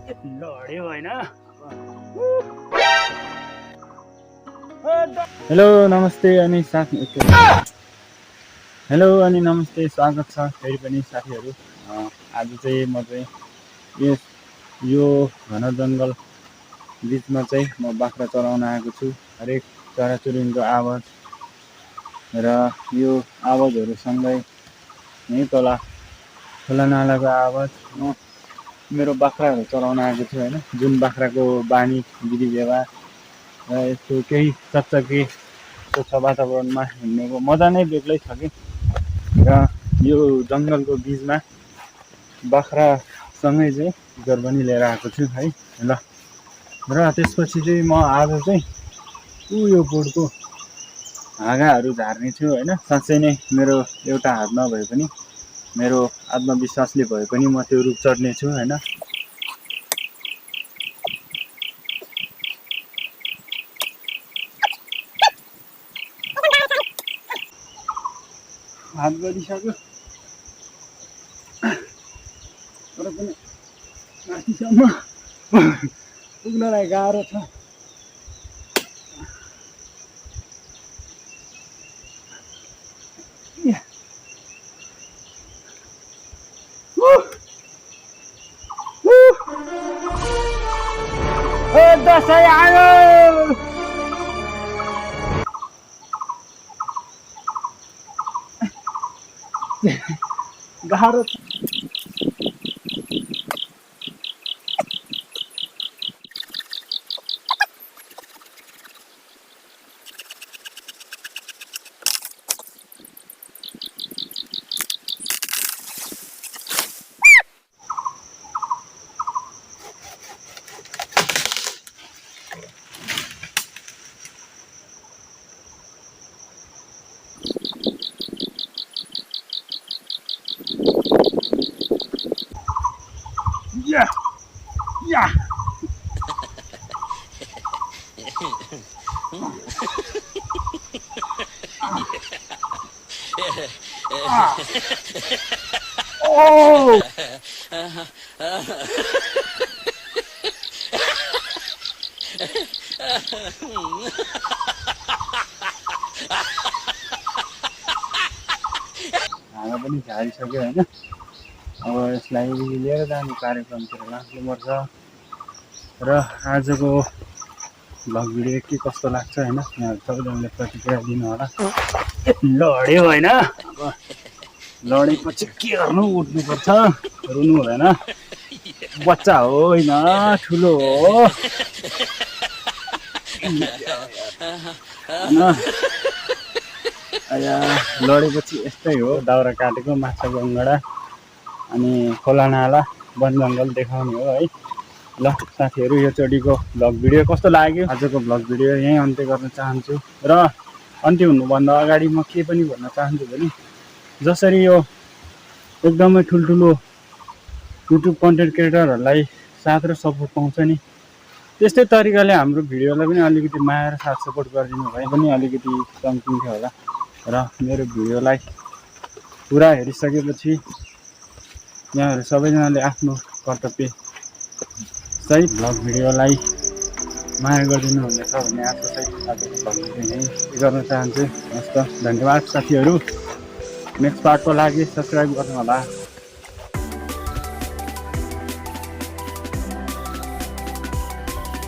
लड्यो होइन। हेलो नमस्ते अनि स्वागत छ फेरि पनि साथीहरू। आज चाहिँ म चाहिँ यो घन जङ्गल बिचमा चाहिँ म बाख्रा चराउन आएको छु। हरेक चराचुरुङ्गीको आवाज र यो आवाजहरूसँगै यहीँ तल खोला नालाको आवाज म मेरो बाख्राहरू चराउन आएको छु होइन। जुन बाख्राको बानी विधि व्यवहार र यस्तो केही चकचकी स्वच्छ वातावरणमा हिँड्नेको मजा नै बेग्लै छ कि। र यो जङ्गलको बिचमा बाख्रासँगै चाहिँ घर पनि लिएर आएको छु है ल। र त्यसपछि चाहिँ म आज चाहिँ यो बोर्डको हाँगाहरू झार्ने छु होइन। साँच्चै नै मेरो एउटा हात नभए पनि मेरो आत्मविश्वासले भए पनि म त्यो रुख चढ्ने छु होइन। हात गरिसक्यो तर पनि माथिसम्म पुग्नलाई गाह्रो छ। दसैँ आयो। गाह्रो छ। या ओ हाँगा पनि झारिसक्यो होइन। अब यसलाई लिएर जाने कार्यक्रमतिर लाग्नुपर्छ। र आजको भ्लग भिडियो के कस्तो लाग्छ होइन, यहाँहरू सबैजनाले प्रतिक्रिया दिनु होला। लड्यो होइन। अब लडेपछि के गर्नु, उठ्नुपर्छ, रुनु हुँदैन। बच्चा होइन ठुलो हो लडेपछि यस्तै हो। दाउरा काटेको माछाको अङ्गडा अनि खोला नाला वन जङ्गल देखाउने हो है। ल साथीहरू, यो चोटिको भ्लग भिडियो कस्तो लाग्यो, आजको भ्लग भिडियो यहीँ अन्त्य गर्न चाहन्छु। र अन्त्य हुनुभन्दा अगाडि म के पनि भन्न चाहन्छु भने, जसरी यो एकदमै ठुल्ठुलो युट्युब कन्टेन्ट क्रिएटरहरूलाई साथ र सपोर्ट पाउँछ नि, त्यस्तै तरिकाले हाम्रो भिडियोलाई पनि अलिकति माया र साथ सपोर्ट गरिदिनु भए पनि अलिकति चम्किन्थ्यो होला। र मेरो भिडियोलाई पुरा हेरिसकेपछि यहाँहरू सबैजनाले आफ्नो कर्तव्य सहित भ्लग भिडियोलाई माया गरिदिनु हुनेछ भन्ने आशा सहित आजको भ्लग भिडियो यहीँ गर्न चाहन्छु। हस् त, धन्यवाद साथीहरू। नेक्स्ट पार्टको लागि सब्सक्राइब गर्नु होला।